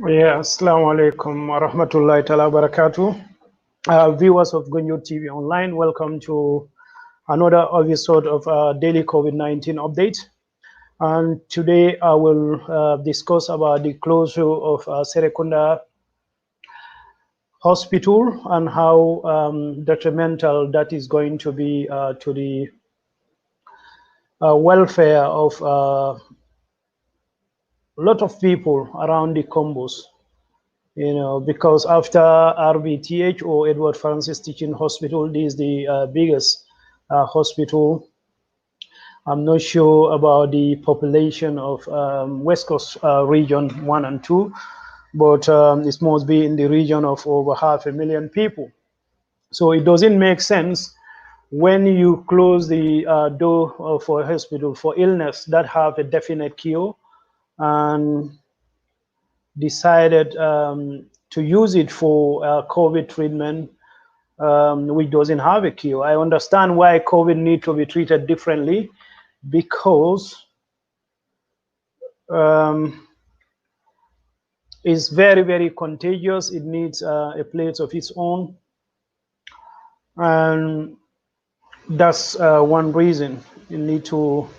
Yeah, Assalamu alaikum wa rahmatullahi ta'ala wa barakatuh. Viewers of Gunyu TV Online, welcome to another episode of daily COVID-19 update. And today I will discuss about the closure of SereKunda Hospital and how detrimental that is going to be to the welfare of a lot of people around the Combos. Because after RBTH or Edward Francis Teaching Hospital, this is the biggest hospital. I'm not sure about the population of West Coast region 1 and 2, but it must be in the region of over 500,000 people. So it doesn't make sense when you close the door for a hospital for illness that have a definite cure and decided to use it for COVID treatment, which doesn't have a cure. I understand why COVID need to be treated differently, because it's very, very contagious. It needs a place of its own. And that's one reason you need to.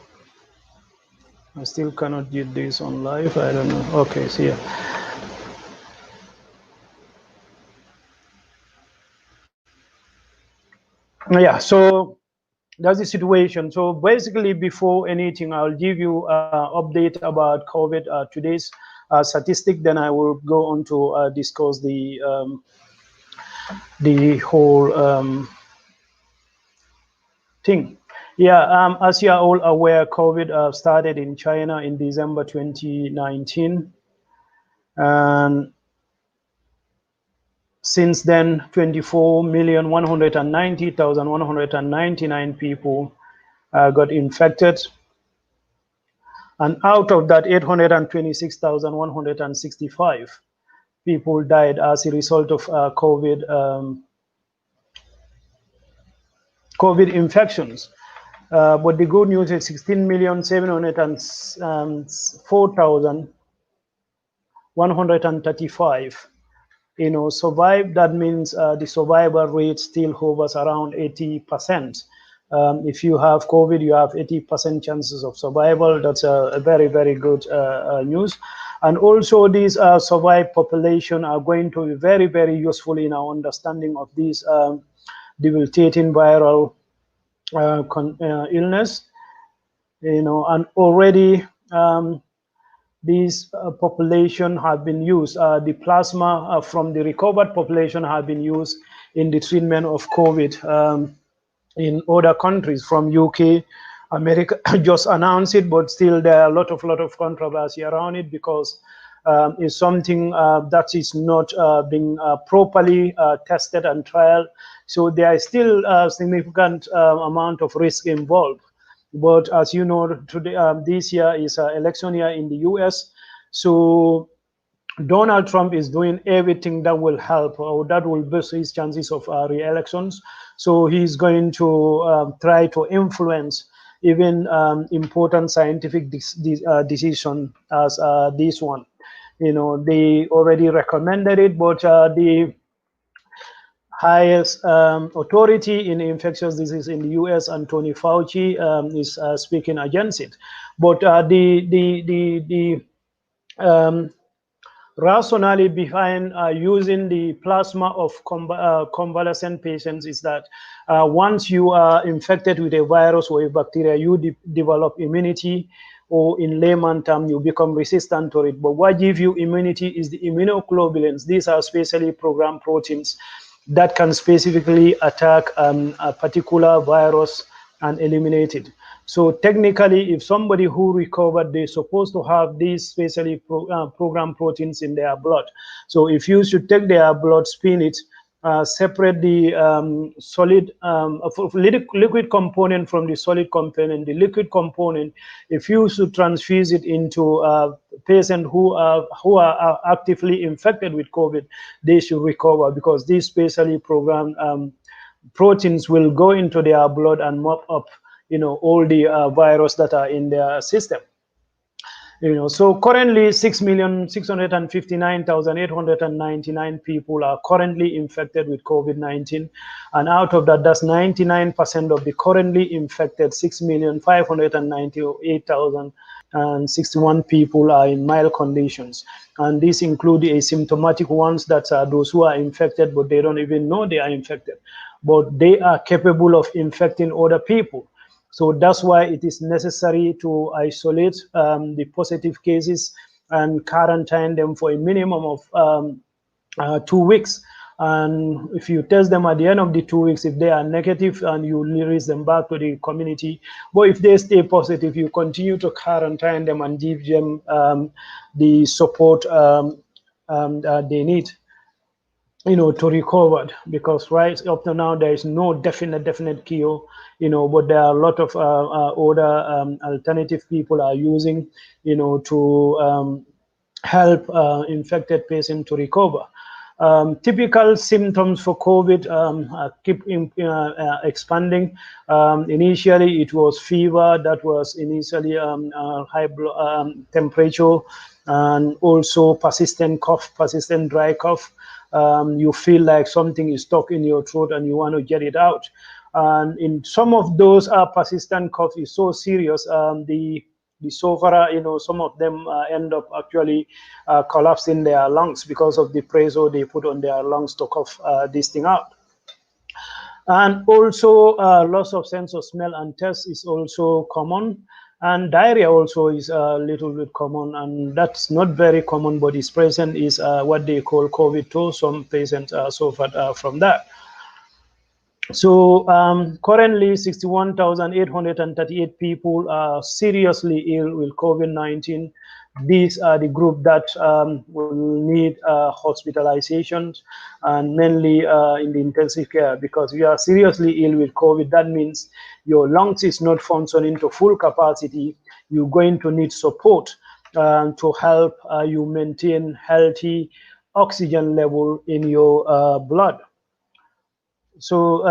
I still cannot get this on live. I don't know. Okay, see ya. Yeah, so that's the situation. So basically, before anything, I'll give you an update about COVID, today's statistic. Then I will go on to discuss the whole thing. Yeah, as you are all aware, COVID started in China in December 2019, and since then, 24,190,199 people got infected. And out of that, 826,165 people died as a result of COVID infections. But the good news is 16,704,135 survived. That means the survival rate still hovers around 80%. If you have COVID, you have 80% chances of survival. That's a very, very good news. And also, these survived population are going to be very, very useful in our understanding of this debilitating viral illness. And already these population have been used. The plasma from the recovered population have been used in the treatment of COVID in other countries. From UK, America just announced it, but still there are a lot of controversy around it, because it's something that is not being properly tested and trialed. So there is still a significant amount of risk involved. But as you know, today, this year is an election year in the US. So Donald Trump is doing everything that will help, or that will boost his chances of re-elections. So he's going to try to influence even important scientific decision as this one. They already recommended it, but the highest authority in infectious disease in the US, Anthony Fauci, is speaking against it. But the rationale behind using the plasma of convalescent patients is that once you are infected with a virus or a bacteria, you develop immunity, or in layman term, you become resistant to it. But what gives you immunity is the immunoglobulins. These are specially programmed proteins that can specifically attack a particular virus and eliminate it. So technically, if somebody who recovered, they're supposed to have these specially programmed proteins in their blood. So if you should take their blood, spin it, separate the solid liquid component from the solid component. The liquid component, if you should transfuse it into a patient who are actively infected with COVID, they should recover, because these specially programmed proteins will go into their blood and mop up all the virus that are in their system. So currently 6,659,899 people are currently infected with COVID-19, and out of that, that's 99% of the currently infected 6,598,061 people are in mild conditions, and these include the asymptomatic ones, that are those who are infected but they don't even know they are infected, but they are capable of infecting other people. So that's why it is necessary to isolate the positive cases and quarantine them for a minimum of 2 weeks. And if you test them at the end of the 2 weeks, if they are negative, and you release them back to the community. But if they stay positive, you continue to quarantine them and give them the support they need, to recover, because right up to now there is no definite cure, but there are a lot of other alternative people are using, to help infected patients to recover. Typical symptoms for COVID keep expanding. Initially, it was fever that was initially high temperature, and also persistent cough, persistent dry cough. You feel like something is stuck in your throat and you want to get it out. And in some of those persistent cough is so serious, the sufferer, some of them end up actually collapsing their lungs because of the pressure they put on their lungs to cough this thing out. And also loss of sense of smell and taste is also common. And diarrhea also is a little bit common, and that's not very common, but is present, is what they call COVID-2. Some patients suffered from that. So currently 61,838 people are seriously ill with COVID-19. These are the group that will need hospitalizations, and mainly in the intensive care, because you are seriously ill with COVID. That means your lungs is not functioning to full capacity. You're going to need support to help you maintain healthy oxygen level in your blood. So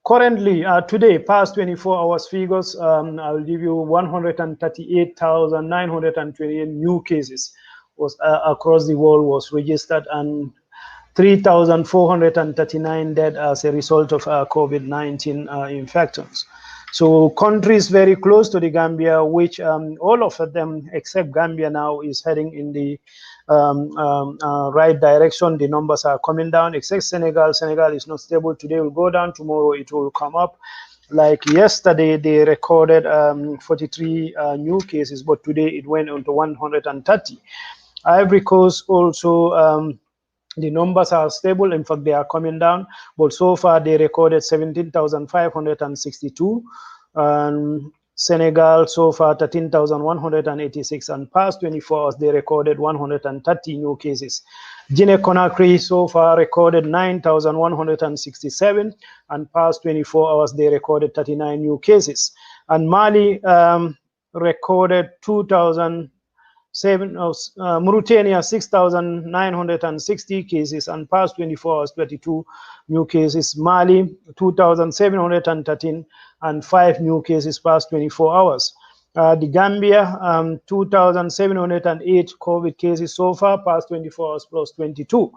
currently, today, past 24 hours figures, I'll give you 138,928 new cases was across the world was registered, and 3,439 dead as a result of COVID-19 infections. So countries very close to the Gambia, which all of them except Gambia now is heading in the right direction. The numbers are coming down, except Senegal. Senegal is not stable. Today will go down, tomorrow it will come up. Like yesterday, they recorded 43 new cases, but today it went on to 130. Ivory Coast also, the numbers are stable. In fact, they are coming down, but so far they recorded 17,562. Senegal so far 13,186, and past 24 hours they recorded 130 new cases. Guinea-Conakry so far recorded 9,167, and past 24 hours they recorded 39 new cases. And Mali recorded 2,007. Mauritania 6,960 cases, and past 24 hours 22 new cases. Mali 2,713, and 5 new cases past 24 hours. The Gambia 2,708 COVID cases so far, past 24 hours plus 22.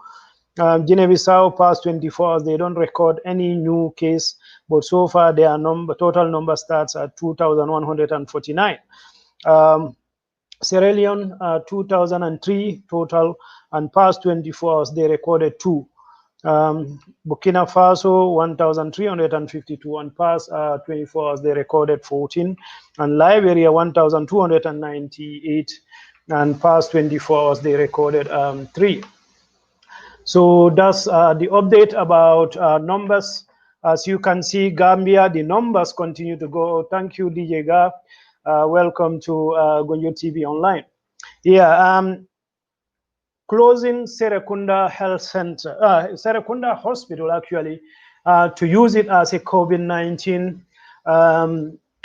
Guinea-Bissau past 24 hours, they don't record any new case, but so far their total number starts at 2,149. Sierra Leone 2,003 total, and past 24 hours they recorded 2. Burkina Faso 1,352, and past 24 hours they recorded 14, and Liberia 1,298, and past 24 hours they recorded 3. So that's the update about numbers. As you can see, Gambia, the numbers continue to go. Thank you, DJ Ga. Welcome to Gonjo TV Online. Yeah, closing SereKunda Health Center, SereKunda Hospital actually, to use it as a COVID-19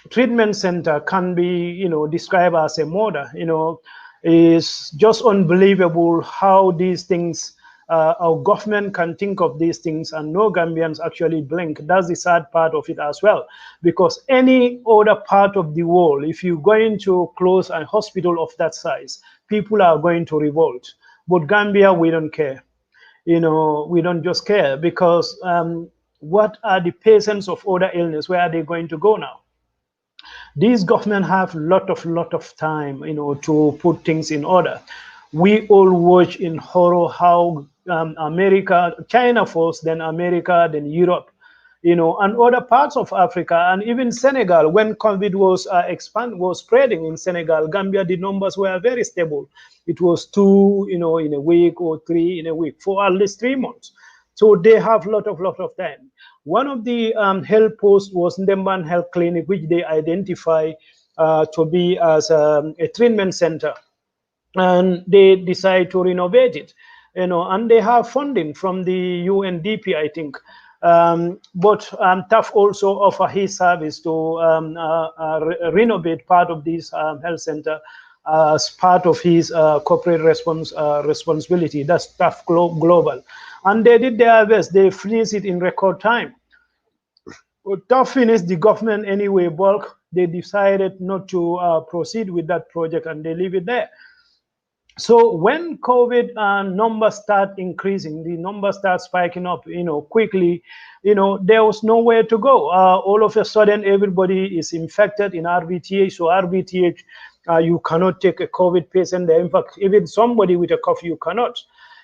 treatment center can be, described as a murder. It's just unbelievable how these things our government can think of these things and no Gambians actually blink. That's the sad part of it as well. Because any other part of the world, if you're going to close a hospital of that size, people are going to revolt. But Gambia, we don't care. We don't just care because what are the patients of other illness? Where are they going to go now? These government have lot of time, to put things in order. We all watch in horror how America, China first, then America, then Europe, and other parts of Africa, and even Senegal. When COVID was spreading in Senegal, Gambia, the numbers were very stable. It was 2, in a week, or 3 in a week for at least 3 months. So they have lot of time. One of the health posts was Ndemban Health Clinic, which they identify to be as a treatment center, and they decide to renovate it, and they have funding from the UNDP, I think. But TAF also offer his service to renovate part of this health center as part of his corporate responsibility. That's TAF Global. And they did their best. They finished it in record time. But TAF finished the government anyway, bulk. They decided not to proceed with that project, and they leave it there. So when COVID numbers start increasing, the numbers start spiking up, quickly, there was nowhere to go. All of a sudden, everybody is infected in RVTH. So RVTH, you cannot take a COVID patient there. In fact, even somebody with a cough, you cannot.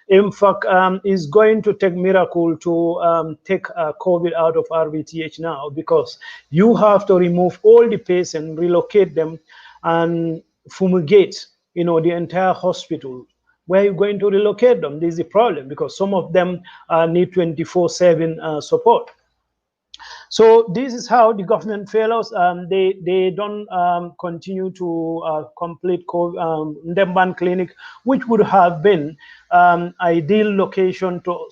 In fact, it's going to take miracle to take COVID out of RVTH now, because you have to remove all the patients, relocate them, and fumigate the entire hospital. Where are you going to relocate them? This is the problem, because some of them need 24/7 support. So this is how the government fails. They don't continue to complete Ndemban Clinic, which would have been ideal location to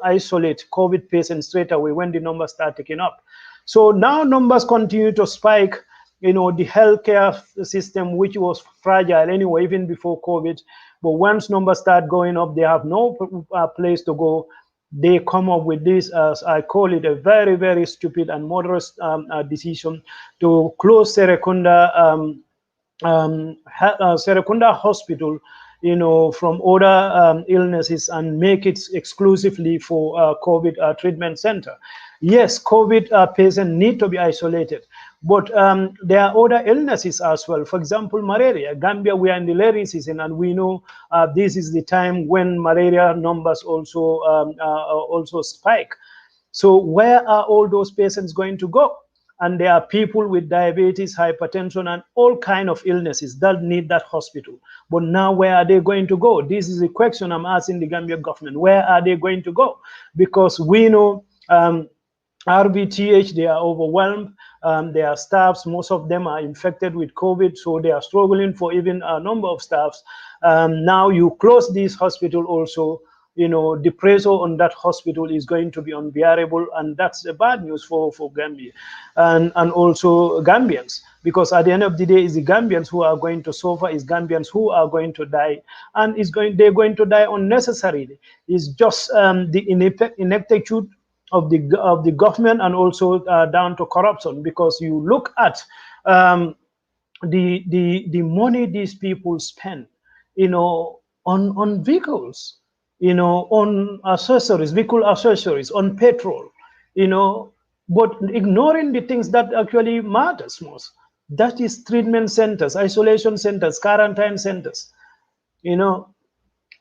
isolate COVID patients straight away when the numbers start taking up. So now numbers continue to spike. The healthcare system, which was fragile anyway, even before COVID, but once numbers start going up, they have no place to go. They come up with this, as I call it, a very, very stupid and murderous decision to close SereKunda Hospital, from other illnesses, and make it exclusively for COVID treatment center. Yes, COVID patients need to be isolated, but there are other illnesses as well. For example, malaria. Gambia, we are in the rainy season, and we know this is the time when malaria numbers also spike. So where are all those patients going to go? And there are people with diabetes, hypertension, and all kinds of illnesses that need that hospital. But now, where are they going to go? This is a question I'm asking the Gambian government. Where are they going to go? Because we know RVTH, they are overwhelmed. Their staffs, most of them are infected with COVID, so they are struggling for even a number of staffs. Now you close this hospital also, the pressure on that hospital is going to be unbearable, and that's a bad news for Gambia and also Gambians, because at the end of the day, it's the Gambians who are going to suffer, it's Gambians who are going to die, and they're going to die unnecessarily. It's just the ineptitude of the government, and also down to corruption, because you look at the money these people spend, on vehicles, on accessories, vehicle accessories, on petrol, but ignoring the things that actually matters most. That is treatment centers, isolation centers, quarantine centers,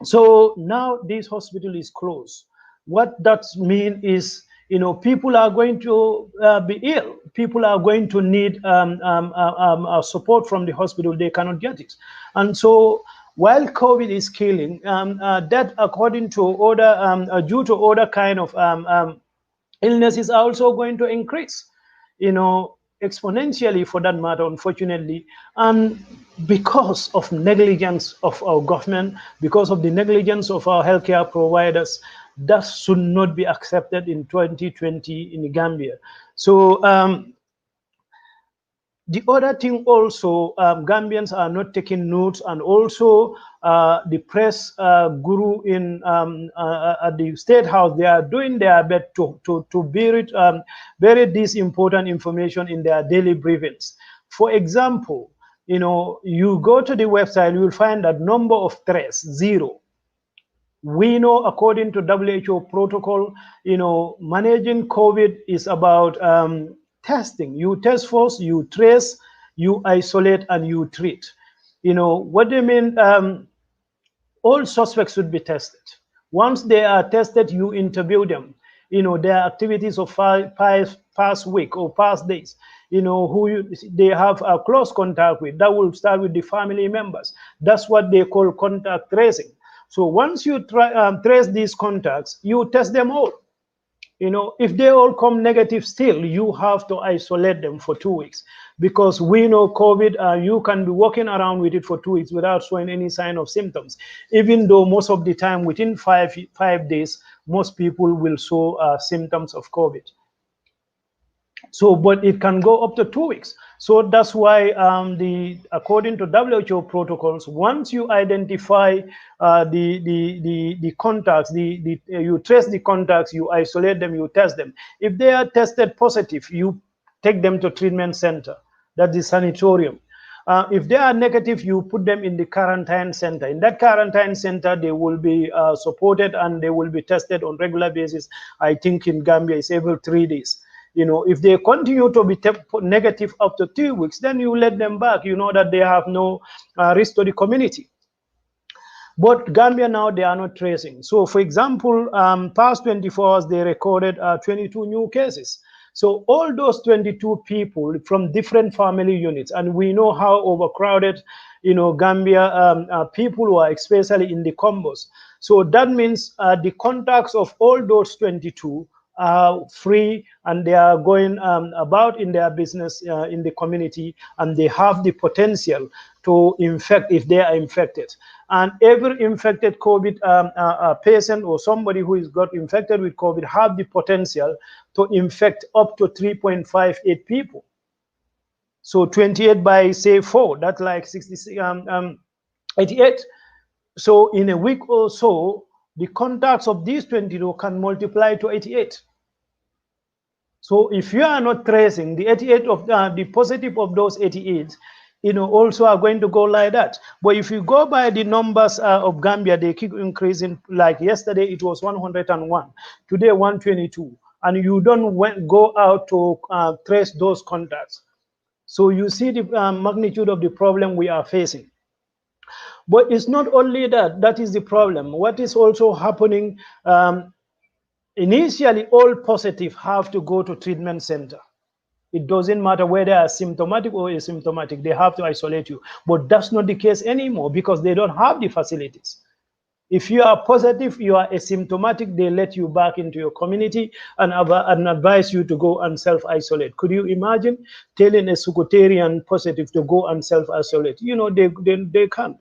So now this hospital is closed. What that means is, people are going to be ill. People are going to need support from the hospital. They cannot get it. And so while COVID is killing, that according to other, due to other kind of illnesses are also going to increase, exponentially for that matter, unfortunately. And because of negligence of our government, because of the negligence of our healthcare providers, that should not be accepted in 2020 in Gambia. So The other thing also, Gambians are not taking notes, and also the press guru in at the State House, they are doing their best to bury this important information in their daily briefings. For example, you go to the website, you will find that number of threats, 0. We know, according to WHO protocol, managing COVID is about testing. You test first, you trace, you isolate, and you treat. What do you mean? All suspects should be tested. Once they are tested, you interview them. Their activities of past week or past days. They have a close contact with. That will start with the family members. That's what they call contact tracing. So once you trace these contacts, you test them all. If they all come negative still, you have to isolate them for 2 weeks, because we know COVID, you can be walking around with it for 2 weeks without showing any sign of symptoms, even though most of the time within five days, most people will show symptoms of COVID. So, but it can go up to 2 weeks. So that's why according to WHO protocols, once you identify the contacts, you trace the contacts, you isolate them, you test them. If they are tested positive, you take them to treatment center. That's the sanatorium. If they are negative, you put them in the quarantine center. In that quarantine center, they will be supported and they will be tested on regular basis. I think in Gambia, it's every 3 days. If they continue to be negative up to 2 weeks, then you let them back. You know that they have no risk to the community. But Gambia now, they are not tracing. So, for example, past 24 hours, they recorded 22 new cases. So all those 22 people from different family units, and we know how overcrowded, Gambia people who are especially in the combos. So that means the contacts of all those 22 are free, and they are going about in their business in the community, and they have the potential to infect if they are infected. And every infected COVID patient or somebody who is got infected with COVID have the potential to infect up to 3.58 people. So 28 by say 4, that's like 88. So in a week or so, the contacts of these 22 can multiply to 88. So if you are not tracing the 88 of the positive of those 88, also are going to go like that. But if you go by the numbers of Gambia, they keep increasing. Like yesterday, it was 101. Today, 122. And you don't go out to trace those contacts. So you see the magnitude of the problem we are facing. But it's not only that. That is the problem. What is also happening, initially, all positive have to go to treatment center. It doesn't matter whether they are symptomatic or asymptomatic, they have to isolate you. But that's not the case anymore, because they don't have the facilities. If you are positive, you are asymptomatic, they let you back into your community and advise you to go and self-isolate. Could you imagine telling a Secretarian positive to go and self-isolate? They can't.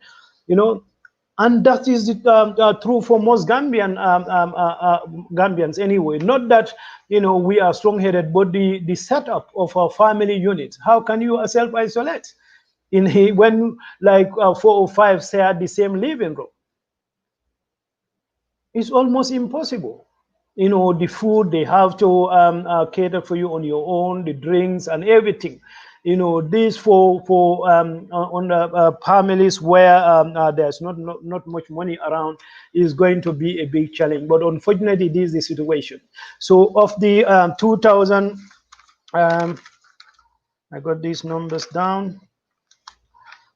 And that is true for most Gambians anyway. Not that we are strong-headed, but the setup of our family units. How can you self-isolate when like 4 or 5 share the same living room? It's almost impossible. The food they have to cater for you on your own, the drinks and everything. This for on the families where there's not much money around is going to be a big challenge. But unfortunately, this is the situation. So of the 2,000, I got these numbers down.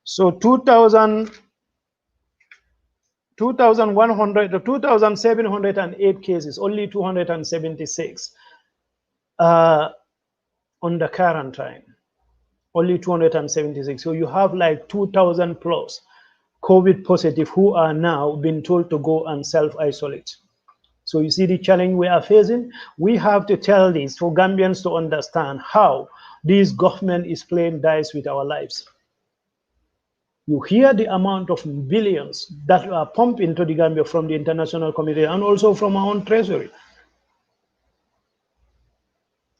So 2,708 cases, only 276 under quarantine. Only 276. So you have like 2,000 plus COVID positive who are now being told to go and self-isolate. So you see the challenge we are facing. We have to tell this for Gambians to understand how this government is playing dice with our lives. You hear the amount of billions that are pumped into the Gambia from the international community and also from our own treasury.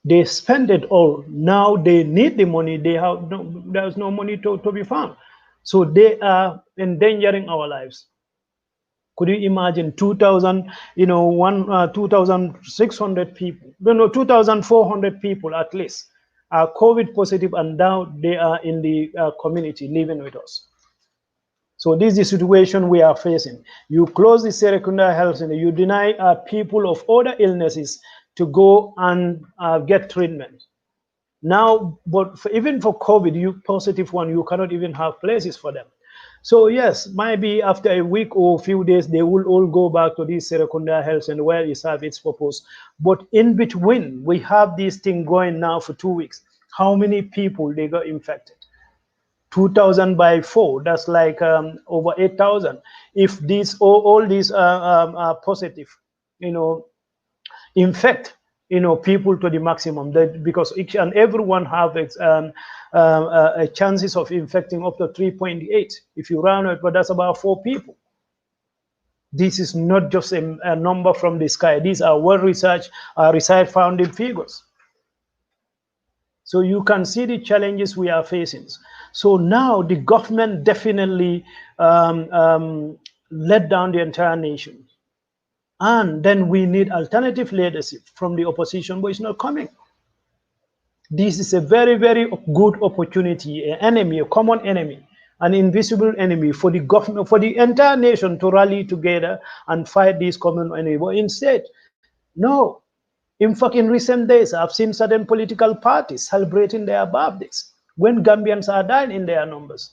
They spend it all. Now they need the money. There's no money to be found. So they are endangering our lives. Could you imagine 2,000, 2,600 people, no, 2,400 people at least are COVID positive, and now they are in the community living with us. So this is the situation we are facing. You close the SereKunda Health Center, you deny people of other illnesses to go and get treatment. Now, but even for COVID, you positive one, you cannot even have places for them. So yes, maybe after a week or a few days, they will all go back to this SereKunda Health Center where it serves its purpose. But in between, we have this thing going now for 2 weeks. How many people they got infected? 2,000 by 4, that's like over 8,000. If these all these are positive, infect people to the maximum, that because each and everyone have a chances of infecting up to 3.8 if you round it, but that's about 4 people. This is not just a number from the sky. These are well researched, research founded figures. So you can see the challenges we are facing. So now the government definitely let down the entire nation. And then we need alternative leadership from the opposition, but it's not coming. This is a very, very good opportunity, an enemy, a common enemy, an invisible enemy for the government, for the entire nation to rally together and fight this common enemy. But instead, no. In fact, in recent days, I've seen certain political parties celebrating their birthdays when Gambians are dying in their numbers.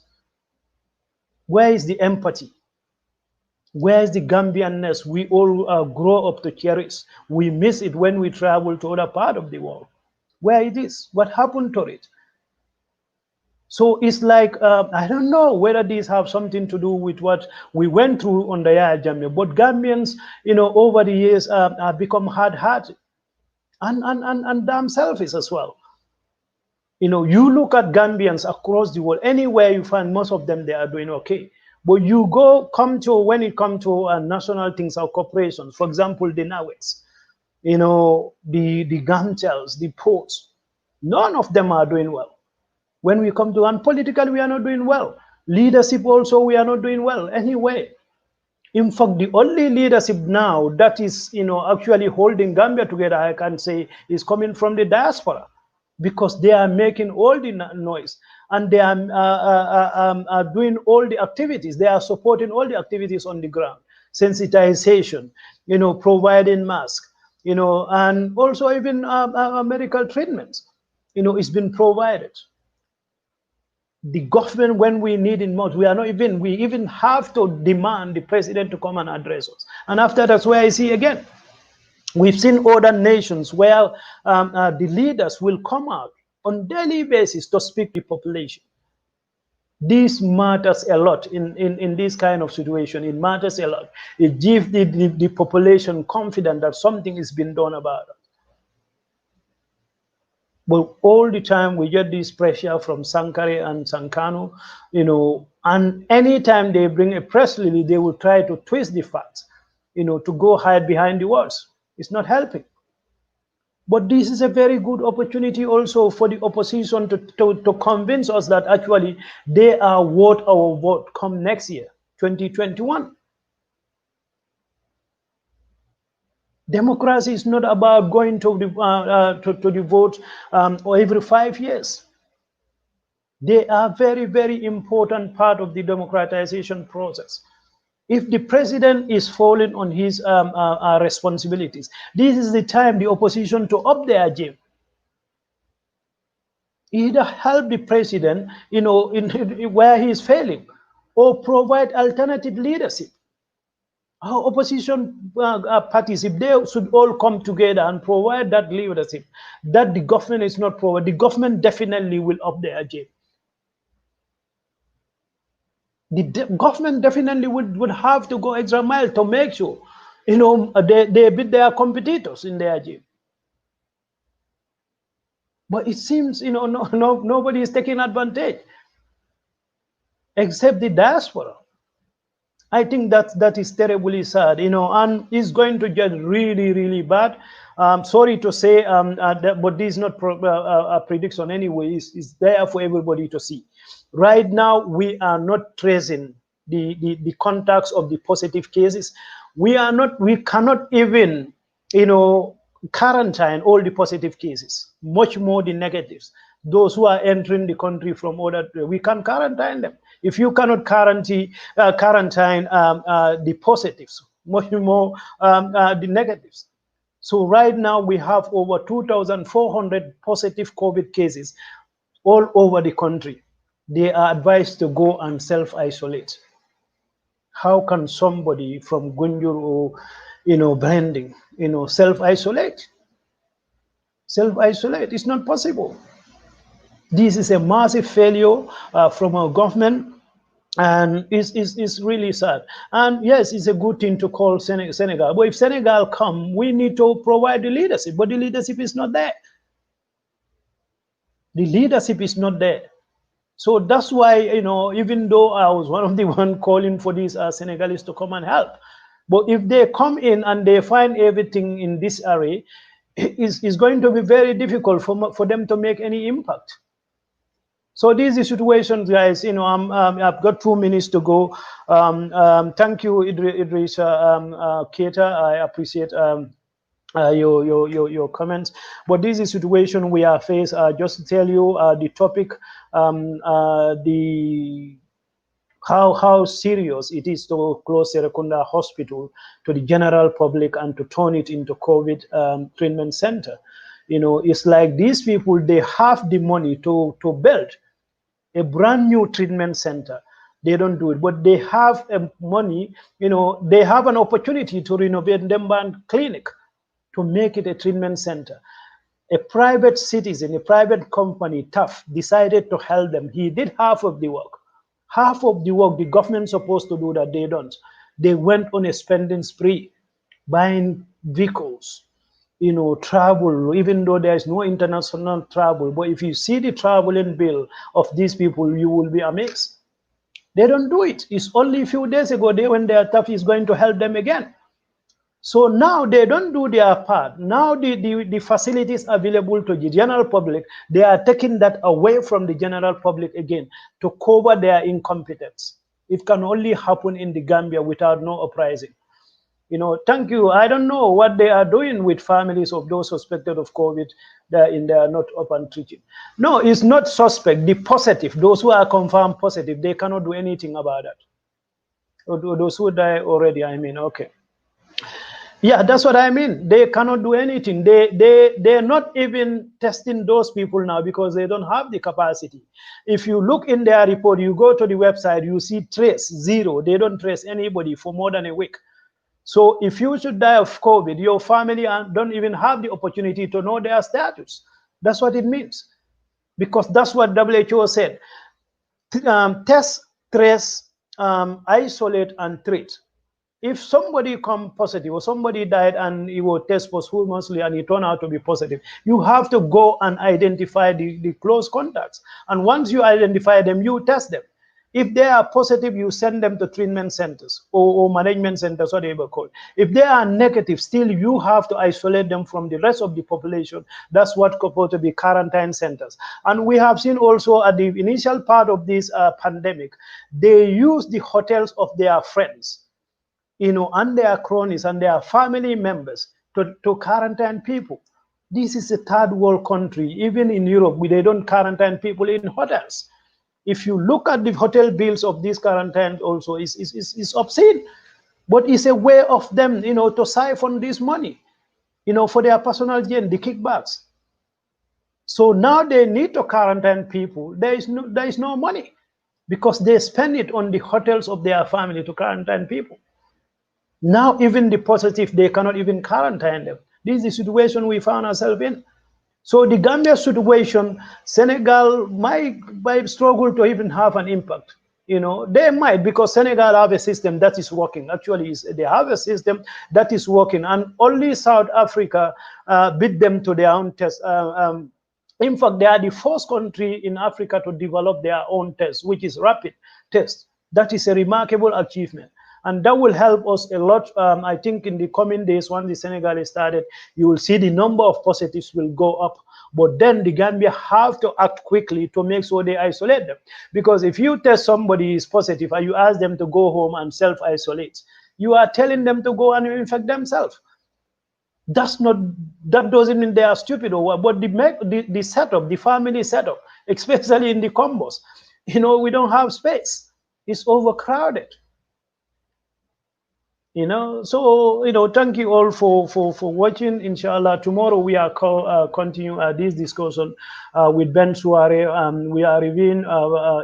Where is the empathy? Where is the Gambianness we all grow up to cherish? We miss it when we travel to other part of the world. Where it is? What happened to it? So it's like, I don't know whether these have something to do with what we went through on the Yaya Jammeh, but Gambians, over the years have become hard-hearted and damn selfish as well. You look at Gambians across the world, anywhere you find most of them, they are doing okay. But when it comes to national things or corporations, for example, the NAWEX, the GAMTELs, the ports, none of them are doing well. When we come to, and politically, we are not doing well. Leadership also, we are not doing well anyway. In fact, the only leadership now that is, actually holding Gambia together, I can say, is coming from the diaspora, because they are making all the noise and they are doing all the activities. They are supporting all the activities on the ground, sensitization, providing masks, and also even medical treatments, it's been provided. The government, when we need it most, we even have to demand the president to come and address us. And after that's where I see again, we've seen other nations where the leaders will come out on daily basis to speak to the population. This matters a lot in this kind of situation. It matters a lot. It gives the population confidence that something is being done about it. But all the time we get this pressure from Sankare and Sankano, and anytime they bring a press release, they will try to twist the facts, to go hide behind the words. It's not helping. But this is a very good opportunity also for the opposition to convince us that actually they are worth our vote come next year, 2021. Democracy is not about going to the vote every 5 years. They are very, very important part of the democratization process. If the president is falling on his responsibilities, this is the time the opposition to up their game. Either help the president, in where he is failing, or provide alternative leadership. Our opposition parties, if they should all come together and provide that leadership that the government is not providing, the government definitely will up their game. The government definitely would have to go extra mile to make sure, they beat their competitors in their game. But it seems, nobody is taking advantage except the diaspora. I think that is terribly sad, and it's going to get really, really bad. Sorry to say, but this is not a prediction anyway. It's there for everybody to see. Right now, we are not tracing the contacts of the positive cases. We cannot even, quarantine all the positive cases, much more the negatives. Those who are entering the country from other, we can quarantine them. If you cannot quarantine the positives, much more the negatives. So right now we have over 2,400 positive COVID cases all over the country. They are advised to go and self-isolate. How can somebody from Gunjur or Branding, self-isolate? Self-isolate. It's not possible. This is a massive failure from our government, and it's really sad. And yes, it's a good thing to call Senegal. But if Senegal come, we need to provide the leadership, but the leadership is not there. The leadership is not there. So that's why, even though I was one of the one calling for these Senegalese to come and help, but if they come in and they find everything in this area, it's going to be very difficult for them to make any impact. So this is the situation, guys. I've got 2 minutes to go. Thank you, Idris Keita. I appreciate your comments. But this is the situation we are faced. Just to tell you the topic, how serious it is to close SereKunda Hospital to the general public and to turn it into COVID treatment center. It's like these people, they have the money to build a brand new treatment center. They don't do it, but they have money, they have an opportunity to renovate Demban Clinic to make it a treatment center. A private citizen, a private company, TAF, decided to help them. He did half of the work. Half of the work the government's supposed to do that they don't. They went on a spending spree, buying vehicles, travel, even though there is no international travel. But if you see the traveling bill of these people, you will be amazed. They don't do it. It's only a few days ago when their TAF is going to help them again. So now they don't do their part. Now the facilities available to the general public, they are taking that away from the general public again to cover their incompetence. It can only happen in the Gambia without no uprising. Thank you. I don't know what they are doing with families of those suspected of COVID. They are not up and treated. No, it's not suspect. The positive, those who are confirmed positive, they cannot do anything about that. Or those who die already, okay. Yeah, that's what I mean. They cannot do anything. They're not even testing those people now because they don't have the capacity. If you look in their report, you go to the website, you see trace, 0. They don't trace anybody for more than a week. So if you should die of COVID, your family don't even have the opportunity to know their status. That's what it means. Because that's what WHO said. Test, trace, isolate, and treat. If somebody come positive or somebody died and he will test posthumously and he turned out to be positive, you have to go and identify the close contacts. And once you identify them, you test them. If they are positive, you send them to treatment centers or management centers, whatever called. If they are negative, still you have to isolate them from the rest of the population. That's what supposed to be quarantine centers. And we have seen also at the initial part of this pandemic, they use the hotels of their friends, and their cronies and their family members to quarantine people. This is a third world country. Even in Europe, they don't quarantine people in hotels. If you look at the hotel bills of these quarantines also, it's obscene. But it's a way of them, to siphon this money, for their personal gain, the kickbacks. So now they need to quarantine people. There is no money because they spend it on the hotels of their family to quarantine people. Now even the positive, they cannot even quarantine them. This is the situation we found ourselves in. So the Gambia situation, Senegal might struggle to even have an impact. They might, because Senegal have a system that is working. Actually, they have a system that is working, and only South Africa beat them to their own test. In fact, they are the first country in Africa to develop their own test, which is rapid test. That is a remarkable achievement. And that will help us a lot. I think in the coming days, once the Senegal is started, you will see the number of positives will go up. But then the Gambia have to act quickly to make sure they isolate them. Because if you test somebody is positive and you ask them to go home and self-isolate, you are telling them to go and infect themselves. That doesn't mean they are stupid or what, but the setup, the family setup, especially in the combos, we don't have space. It's overcrowded. So thank you all for watching. Inshallah, tomorrow we are continue this discussion with Ben Suare. We are reviewing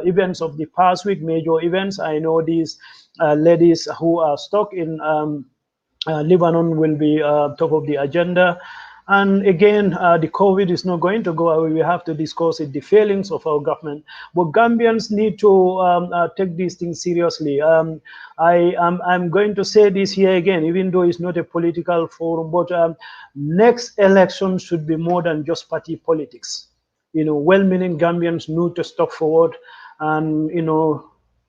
events of the past week, major events. I know these ladies who are stuck in Lebanon will be top of the agenda. And again, the COVID is not going to go away. We have to discuss it, the failings of our government. But Gambians need to take these things seriously. I'm going to say this here again, even though it's not a political forum, but next election should be more than just party politics. Well-meaning Gambians need to step forward and,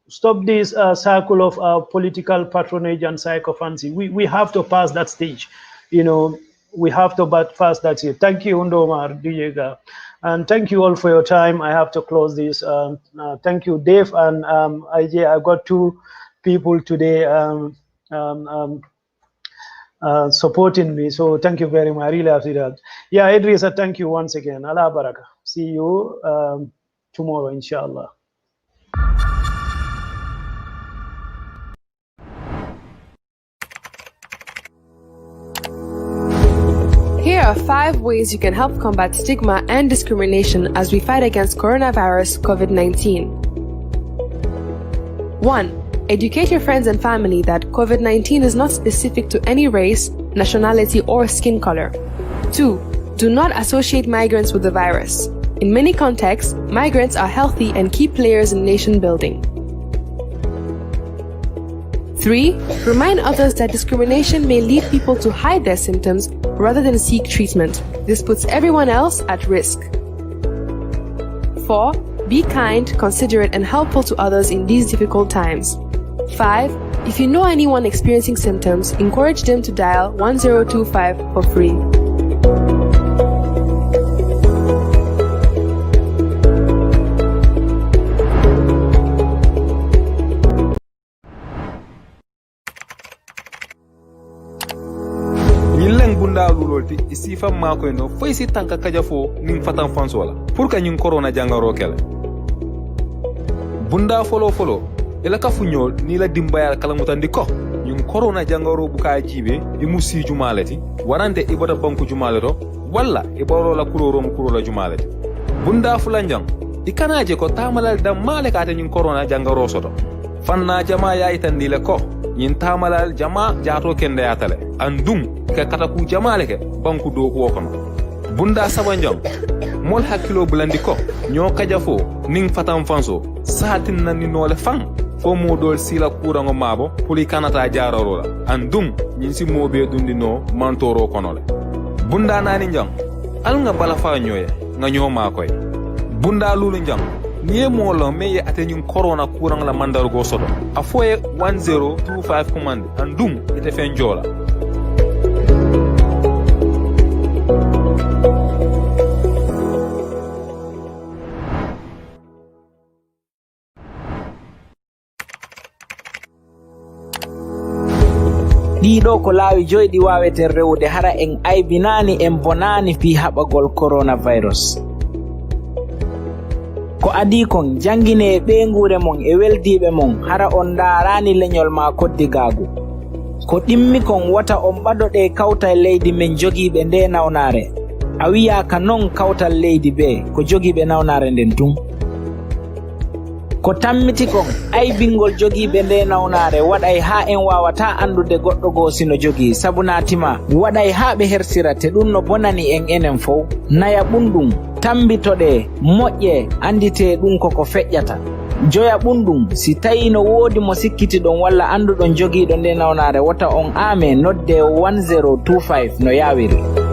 stop this cycle of political patronage and sycophancy. We have to pass that stage. We have to pass that stage. Thank you, Undomar Dijega. And thank you all for your time. I have to close this. Thank you, Dave and IJ. I got two people today supporting me. So thank you very much. I really appreciate that. Yeah, Idrissa, thank you once again. Allah Baraka. See you tomorrow, inshallah. Here are 5 ways you can help combat stigma and discrimination as we fight against coronavirus COVID-19. 1. Educate your friends and family that COVID-19 is not specific to any race, nationality, or skin color. 2. Do not associate migrants with the virus. In many contexts, migrants are healthy and key players in nation building. 3. Remind others that discrimination may lead people to hide their symptoms rather than seek treatment. This puts everyone else at risk. 4. Be kind, considerate, and helpful to others in these difficult times. 5. If you know anyone experiencing symptoms, encourage them to dial 1025 for free. bunda lulolti isi fam mako no fay si tanka kaja fo ning fatan fansola pour que ñing corona jangaro kele bunda folo ela ka fuñol ni la dimbayal kala mutandi ko ñing corona jangaro bu ka jibe e musi jumalati warante ibada banku jumaleto walla iboro la kuloro mu kurola jumalati bunda fulanjang ikanaje ko tamalal dam male ka te ñing corona jangaro soto fanna jama ya itandi le ko ñin tamalal jama jaato kende yatale andum ka kataku jamale ke banku do ko kono bunda sabanjam mol hakilo bulandi ko ño kaja fo ning fatam fanso satin nanni nole fam fo modol sila kurango mabo puli kanata jaarorola andum ñin si mobe dundi no mantoro konole bunda nani njam al nga bala fa ñoye nga ñoma koy bunda lulu njam niye molo meye atenyum corona kurang la mandar go soto afoye 1025 command andum ite fenjola ɗiɗo ko laawi joyɗi wawete rewde hara en aybinani en bonani fi haɓagol coronavirus ko adi kon jangine ɓe ngure mon e weldiɓe mon hara on darani leñol ma koddigaagu ko ɗimmi kon wata on ɓaɗoɗe kawtal leydi men jogiiɓe nde nawnare a wiyaka non kawtal leydi ɓe ko jogiiɓe nawnare nden tun ko tammiti kon aybingol jogiiɓe nde nawnare waɗay ha en wawata andude goɗɗo goo sino jogii sabu natima waɗay ha ɓe hersirate ɗum no bonani en enen fof naya ɓunɗum tambitoɗe moƴƴe andite ɗum koko feƴƴata joya ɓunɗum si tawi no woodi mo sikkitiɗon walla anduɗon jogiiɗo nde nawnare wata on aame nodde 1025 no yawiri